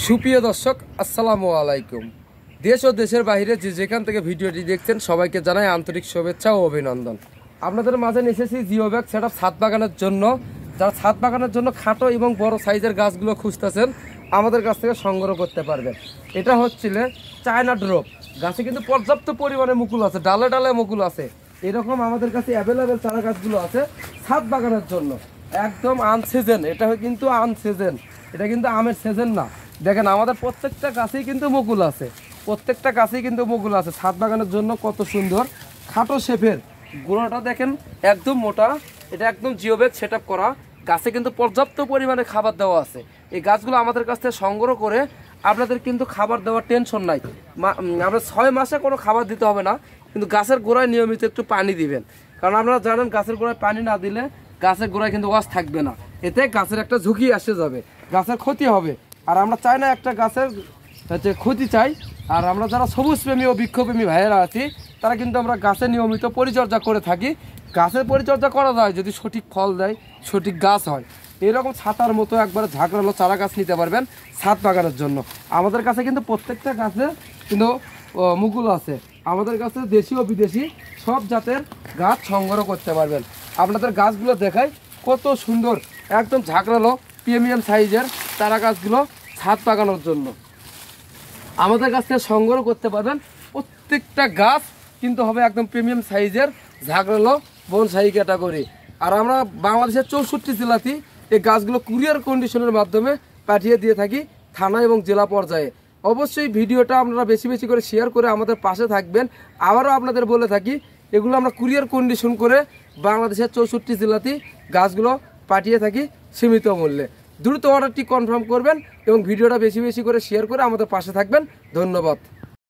সুপ্রিয় দর্শক আসসালামু আলাইকুম। দেশ ও দেশের বাইরে যে যেখান থেকে ভিডিওটি দেখছেন সবাইকে জানাই আন্তরিক শুভেচ্ছা ও অভিনন্দন। আপনাদের মাঝে নিয়ে এসেছি জিও ব্যাগ সেটআপ ছাদ বাগানের জন্য। যারা ছাদ বাগানের জন্য খাটো এবং বড় সাইজের গাছগুলো খুঁজতেছেন আমাদের কাছ থেকে সংগ্রহ করতে পারবেন। এটা হচ্ছিল চায়না ড্রপ। গাছে কিন্তু পর্যাপ্ত পরিমাণে মুকুল আছে, ডালে ডালে মুকুল আছে। এরকম আমাদের কাছে অ্যাভেলেবেল চারা গাছগুলো আছে ছাদ বাগানের জন্য, একদম আনসিজন। এটা কিন্তু আনসিজন, এটা কিন্তু আমের সিজন না। দেখেন আমাদের প্রত্যেকটা গাছেই কিন্তু মুকুল আছে, প্রত্যেকটা গাছেই কিন্তু মুকুল আছে। ছাদ বাগানের জন্য কত সুন্দর খাটো শেপের গোড়াটা দেখেন, একদম মোটা। এটা একদম জিও ব্যাগ সেট আপ করা। গাছে কিন্তু পর্যাপ্ত পরিমাণে খাবার দেওয়া আছে। এই গাছগুলো আমাদের কাছ থেকে সংগ্রহ করে আপনাদের কিন্তু খাবার দেওয়ার টেনশন নাই। আপনার 6 মাসে কোনো খাবার দিতে হবে না, কিন্তু গাছের গোড়ায় নিয়মিত একটু পানি দিবেন। কারণ আপনারা জানেন গাছের গোড়ায় পানি না দিলে গাছের গোড়ায় কিন্তু গাছ থাকবে না, এতে গাছের একটা ঝুঁকি আসে যাবে, গাছের ক্ষতি হবে। আর আমরা চাই না একটা গাছের ক্ষতি চাই। আর আমরা যারা সবুজ প্রেমী ও বৃক্ষপ্রেমী ভাইয়েরা আছি তারা কিন্তু আমরা গাছের নিয়মিত পরিচর্যা করে থাকি। গাছের পরিচর্যা করা যায় যদি সঠিক ফল দেয়, সঠিক গাছ হয়। এরকম ছাতার মতো একবারে ঝাঁকড়ালো চারা গাছ নিতে পারবেন ছাদ বাগানের জন্য। আমাদের কাছে কিন্তু প্রত্যেকটা গাছে কিন্তু মুকুল আছে। আমাদের কাছে দেশি ও বিদেশি সব জাতের গাছ সংগ্রহ করতে পারবেন। আপনাদের গাছগুলো দেখাই কত সুন্দর, একদম ঝাঁকড়ালো প্রিমিয়াম সাইজের চারা গাছগুলো ছাদ বাগানোর জন্য আমাদের কাছ থেকে সংগ্রহ করতে পারবেন। প্রত্যেকটা গাছ কিন্তু হবে একদম প্রিমিয়াম সাইজের ঝাঁকড়ালো বনসাই ক্যাটাগরি। আর আমরা বাংলাদেশের 64 জেলাতেই এই গাছগুলো কুরিয়ার কন্ডিশনের মাধ্যমে পাঠিয়ে দিয়ে থাকি থানা এবং জেলা পর্যায়ে। অবশ্যই ভিডিওটা আপনারা বেশি বেশি করে শেয়ার করে আমাদের পাশে থাকবেন। আবারও আপনাদের বলে থাকি এগুলো আমরা কুরিয়ার কন্ডিশন করে বাংলাদেশের 64 জেলাতেই গাছগুলো পাঠিয়ে থাকি সীমিত মূল্যে। দ্রুত অর্ডারটি কনফার্ম করবেন এবং ভিডিওটা বেশি বেশি করে শেয়ার করে আমাদের পাশে থাকবেন। ধন্যবাদ।